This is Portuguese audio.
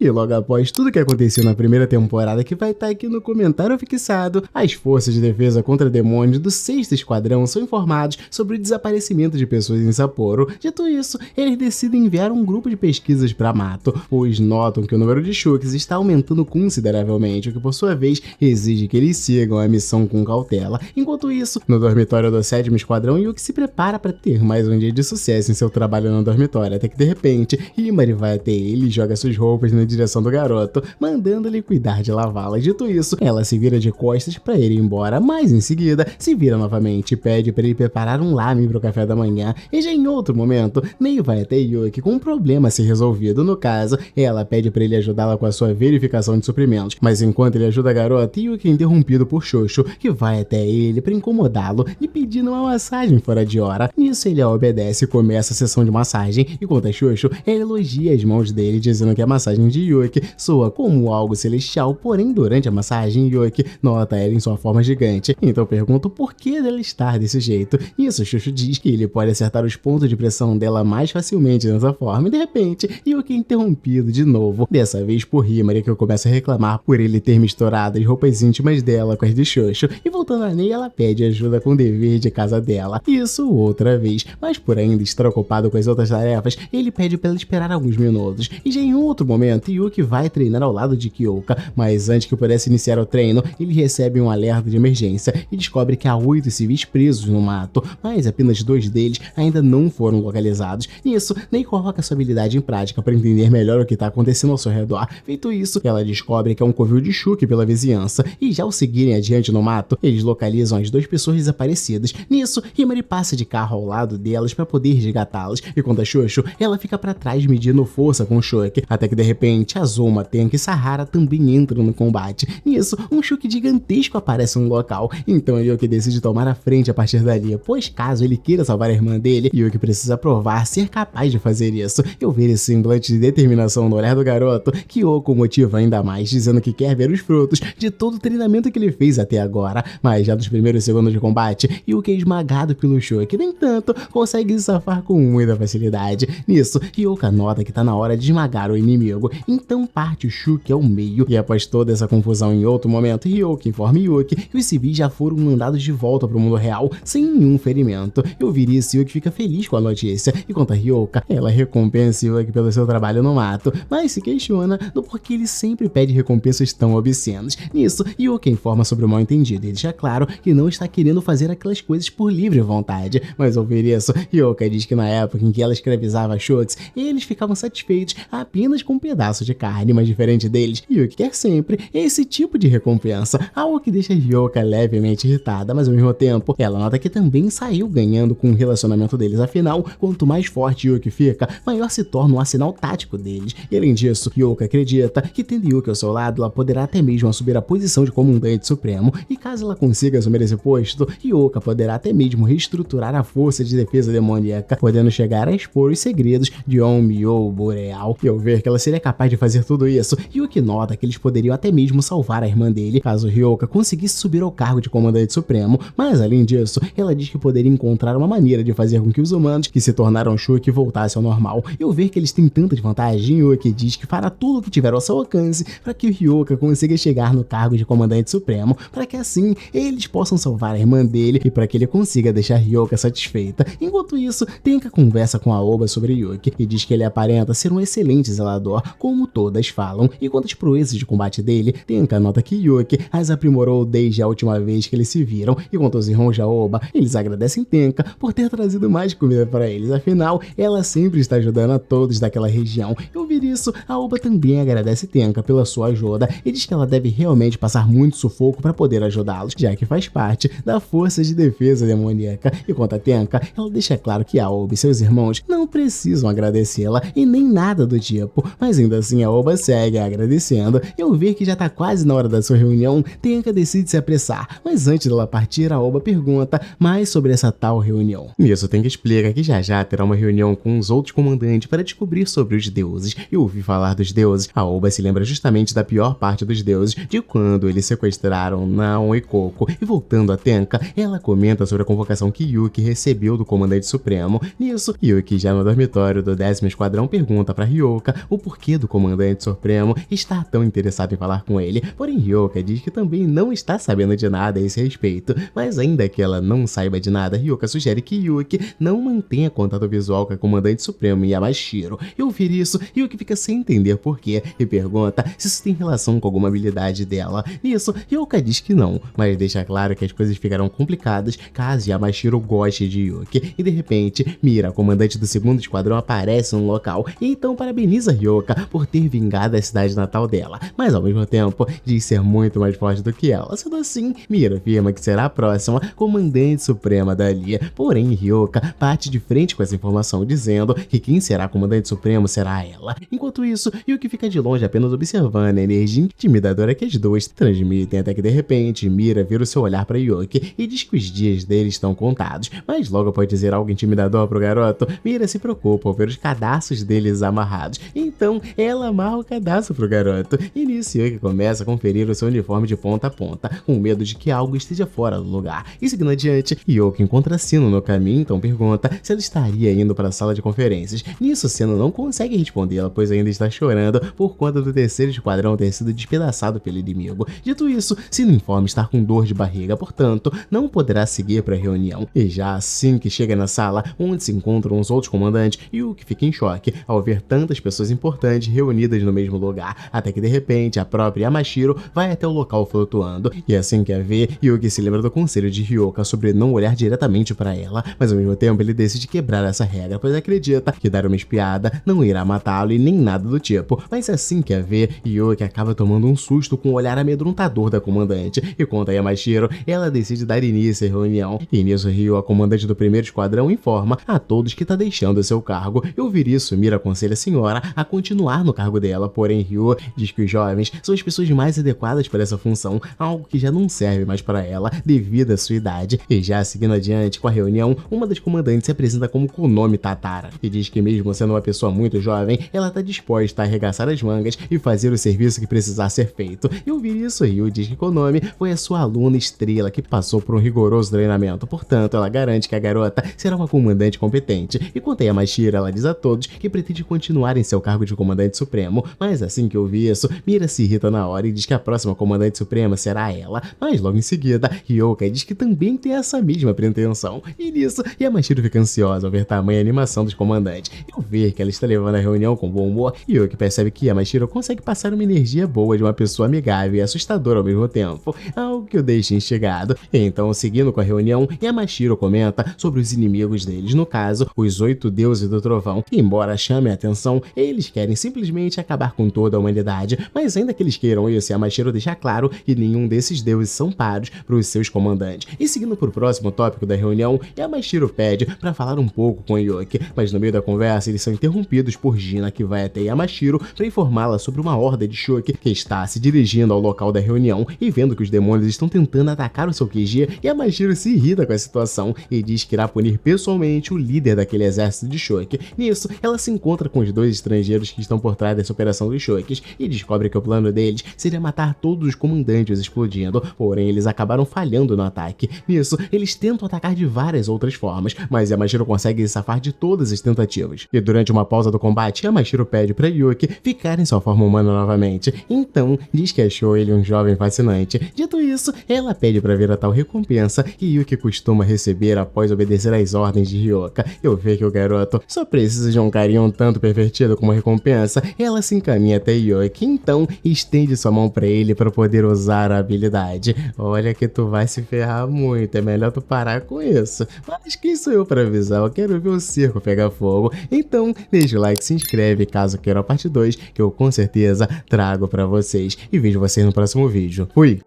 E logo após tudo que aconteceu na primeira temporada, que vai estar aqui no comentário fixado, as forças de defesa contra demônios do 6º Esquadrão são informados sobre o desaparecimento de pessoas em Sapporo. Dito isso, eles decidem enviar um grupo de pesquisas para Mato, pois notam que o número de Shooks está aumentando consideravelmente, o que por sua vez exige que eles sigam a missão com cautela. Enquanto isso, no dormitório do 7º Esquadrão, Yuki se prepara para ter mais um dia de sucesso em seu trabalho no dormitório, até que de repente, Himari vai até ele e joga suas roupas na direção do garoto, mandando-lhe cuidar de lavá-las. Dito isso, ela se vira de costas para ele ir embora, mas em seguida se vira novamente e pede para ele preparar um lamen para o café da manhã. E já em outro momento, Nei vai até Yuki com um problema a ser resolvido. No caso, ela pede para ele ajudá-la com a sua verificação de suprimentos, mas enquanto ele ajuda a garota, Yuki é interrompido por Shoshu, que vai até ele para incomodá-lo e pedindo uma massagem fora de hora. Nisso ele a obedece e começa a sessão de massagem, enquanto a Shoshu ela elogia as mãos dele, dizendo que a massagem de Yuki soa como algo celestial, porém durante a massagem Yuki nota ela em sua forma gigante. Então pergunta o porquê dela estar desse jeito. Nisso Shoshu diz que ele pode acertar os pontos de pressão dela mais facilmente dessa forma, e de repente Yuki é interrompido de novo, dessa vez por Himari, que começa a reclamar por ele ter misturado as roupas íntimas dela com as de Shoshu, e voltando a Nei, ela pede ajuda com o dever de casa dela. Isso outra vez, mas por ainda estar ocupado com as outras tarefas, ele pede para ela esperar alguns minutos. E já em outro momento, Yuki vai treinar ao lado de Kyoka, mas antes que pudesse iniciar o treino, ele recebe um alerta de emergência e descobre que há 8 civis presos no mato, mas apenas 2 deles ainda não foram localizados. Nisso, Nei coloca sua habilidade em prática para entender melhor o que está acontecendo ao seu redor. Feito isso, ela descobre que é um covil de Shuki pela vizinhança, e já ao seguirem adiante no mato, eles localizam as 2 pessoas desaparecidas. Nisso, Himari passa de carro ao lado delas para poder resgatá-las, e quanto a Shoshu, ela fica para trás medindo força com o Shuki, até que de repente Azuma, Tenka e Sahara também entram no combate. Nisso, um Shuki gigantesco aparece no local, então Yuki decide tomar a frente a partir dali, pois caso ele queira salvar a irmã dele, Yuki precisa provar ser capaz de fazer isso. Eu ver esse semblante de determinação no olhar do garoto, Kyoko motiva ainda mais, dizendo que quer ver os frutos de todo o treinamento que ele fez até agora, mas já nos primeiros segundos de combate, Yuki é esmagado pelo Shuki, nem tanto consegue se safar com muita facilidade. Nisso, Kyoka nota que tá na hora de esmagar o inimigo, então parte o Shuki ao meio, e após toda essa confusão em outro momento, Ryoka informa Yuki que os civis já foram mandados de volta pro mundo real, sem nenhum ferimento. Eu vi isso e Yuki fica feliz com a notícia, e quanto a Ryoka, ela recompensa Yuki pelo seu trabalho no mato, mas se questiona do porquê ele sempre pede recompensas tão obscenas. Nisso, Yuki informa sobre o mal-entendido e deixa claro que não está querendo fazer aquelas coisas por livre vontade, mas ao ouvir isso, Ryoka diz que na época em que ela escravizava Shooks, eles ficavam satisfeitos apenas com um pedaço de carne, mas diferente deles, Yuki quer sempre esse tipo de recompensa, algo que deixa Ryoka levemente irritada, mas ao mesmo tempo, ela nota que também saiu ganhando com o relacionamento deles, afinal, quanto mais forte Yuki fica, maior se torna o arsenal tático deles, e além disso, Ryoka acredita que tendo Yuki ao seu lado, ela poderá até mesmo assumir a posição de comandante supremo, e caso ela consiga assumir esse posto, Ryoka poderá até mesmo reestruturar a força de defesa demoníaca, podendo chegar a expor os segredos de Onmyo Boreal. E ao ver que ela seria capaz de fazer tudo isso, Yuki nota que eles poderiam até mesmo salvar a irmã dele, caso Ryoka conseguisse subir ao cargo de comandante supremo, mas além disso, ela diz que poderia encontrar uma maneira de fazer com que os humanos que se tornaram Shuki voltassem ao normal. E ao ver que eles têm tanta desvantagem, Yuki diz que fará tudo o que tiver ao seu alcance para que o Ryoka consiga chegar no cargo de comandante supremo, para que assim eles possam salvar a irmã dele e para que ele consiga deixar Ryoka satisfeita. Enquanto isso, Tenka conversa com a Oba sobre Yuki e diz que ele aparenta ser um excelente zelador, como todas falam, e quanto às proezas de combate dele, Tenka nota que Yuki as aprimorou desde a última vez que eles se viram, e quanto aos irmãos de Aoba, eles agradecem Tenka por ter trazido mais comida para eles, afinal, ela sempre está ajudando a todos daquela região. E ao ouvir isso, Aoba também agradece Tenka pela sua ajuda e diz que ela deve realmente passar muito sufoco para poder ajudá-los, já que faz parte da força de defesa demoníaca. E quanto a Tenka, ela deixa claro que Aoba e seus irmãos não precisam agradecê-la e nem nada do tipo, mas ainda assim Aoba segue agradecendo, e ao ver que já tá quase na hora da sua reunião, Tenka decide se apressar, mas antes dela partir, Aoba pergunta mais sobre essa tal reunião. Nisso, Tenka explica que já terá uma reunião com os outros comandantes para descobrir sobre os deuses, e ouvir falar dos deuses, Aoba se lembra justamente da pior parte dos deuses, de quando eles sequestraram Naon e Koko, e voltando a Tenka, ela comenta sobre a convocação que Yuki recebeu do comandante supremo. Nisso, Yuki, já no dormitório do 10º Esquadrão, pergunta para Ryoka o porquê do comandante supremo está tão interessado em falar com ele, porém Hyoka diz que também não está sabendo de nada a esse respeito, mas ainda que ela não saiba de nada, Hyoka sugere que Yuki não mantenha contato visual com a comandante supremo Yamashiro. E ouvir isso, Yuki fica sem entender porquê e pergunta se isso tem relação com alguma habilidade dela. Nisso, Hyoka diz que não, mas deixa claro que as coisas ficarão complicadas caso Yamashiro goste de Yuki. E de repente, Mira, comandante do segundo esquadrão, aparece no local e então parabeniza Hyoka por ter vingado a cidade natal dela, mas ao mesmo tempo diz ser muito mais forte do que ela. Sendo assim, Mira afirma que será a próxima comandante suprema dali. Porém, Hyoka bate de frente com essa informação, dizendo que quem será comandante supremo será ela. Enquanto isso, Yuki fica de longe apenas observando a energia intimidadora que as duas transmitem, até que de repente Mira vira o seu olhar para Yuki e diz que os dias dele estão contados, mas logo após dizer algo intimidador pro garoto, Mira se preocupa ao ver os cadastros deles amarrados. Então ela amarra o cadastro pro garoto e nisso Yuki começa a conferir o seu uniforme de ponta a ponta, com medo de que algo esteja fora do lugar. E seguindo adiante, Yuki encontra Sino no caminho, então pergunta se ela estaria indo para a sala de conferências. Nisso, Sino não consegue respondê-la, pois ainda está chorando por conta do terceiro esquadrão ter sido despedaçado pelo inimigo. Dito isso, Sino informa estar com dor de barriga, portanto, não poderá seguir para a reunião. E já assim que chega na sala, onde se encontram os outros comandantes, Yuki fica em choque ao ver tantas pessoas importantes reunidas no mesmo lugar, até que de repente a própria Yamashiro vai até o local flutuando. E assim que a vê, Yuki se lembra do conselho de Hyoka sobre não olhar diretamente para ela, mas ao mesmo tempo ele decide quebrar essa regra, pois acredita que dar uma espiada não irá matá-lo e nem nada do tipo. Mas assim que a vê, Yuki acaba tomando um susto com o olhar amedrontador da comandante, e quanto a Yamashiro, ela decide dar início à reunião. E nisso Ryo, a comandante do primeiro esquadrão, informa a todos que está deixando seu cargo. E ouvir isso, Mira aconselha a senhora a continuar no cargo dela, porém Ryo diz que os jovens são as pessoas mais adequadas para essa função, algo que já não serve mais para ela devido à sua idade. E já seguindo adiante com a reunião, uma das comandantes se apresenta como Konomi Tatara e diz que mesmo sendo uma pessoa muito jovem, ela está disposta a arregaçar as mangas e fazer o serviço que precisar ser feito. E ouvir isso, Ryo diz que Konomi foi a sua aluna estrela que passou por um rigoroso treinamento, portanto ela garante que a garota será uma comandante competente. E quanto a Yamashiro, ela diz a todos que pretende continuar em seu cargo de comandante supremo, mas assim que ouvir isso, Mira se irrita na hora e diz que a próxima comandante suprema será ela, mas logo em seguida, Hyoka diz que também tem essa mesma pretensão. E nisso, Yamashiro fica ansiosa ao ver tamanha animação dos comandantes. E ao ver que ela está levando a reunião com bom humor, Hyoka percebe que Yamashiro consegue passar uma energia boa de uma pessoa amigável e assustadora ao mesmo tempo, algo que o deixa instigado. Então, seguindo com a reunião, Yamashiro comenta sobre os inimigos deles, no caso, os 8 deuses do trovão, que embora chamem a atenção, eles querem simplesmente acabar com toda a humanidade, mas ainda que eles queiram isso, Yamashiro deixa claro que nenhum desses deuses são paros para os seus comandantes. E seguindo para o próximo tópico da reunião, Yamashiro pede para falar um pouco com Yuki, mas no meio da conversa eles são interrompidos por Gina, que vai até Yamashiro para informá-la sobre uma horda de Shoki que está se dirigindo ao local da reunião, e vendo que os demônios estão tentando atacar o seu QG, Yamashiro se irrita com a situação e diz que irá punir pessoalmente o líder daquele exército de Shoki. Nisso, ela se encontra com os 2 estrangeiros que estão por trás dessa operação dos Shokis e descobre que o plano deles seria matar todos os comandantes explodindo, porém eles acabaram falhando no ataque. Nisso, eles tentam atacar de várias outras formas, mas Yamashiro consegue se safar de todas as tentativas. E durante uma pausa do combate, Yamashiro pede para Yuki ficar em sua forma humana novamente, então diz que achou ele um jovem fascinante. Dito isso, ela pede para ver a tal recompensa que Yuki costuma receber após obedecer às ordens de Hyoka. Eu vejo que o garoto só precisa de um carinho um tanto pervertido como recompensa. Ela se encaminha até Yuki, então estende sua mão para ele para poder usar a habilidade. Olha que tu vai se ferrar muito, é melhor tu parar com isso. Mas quem sou eu para avisar? Eu quero ver o circo pegar fogo. Então deixa o like, se inscreve caso queira a parte 2, que eu com certeza trago para vocês. E vejo vocês no próximo vídeo. Fui!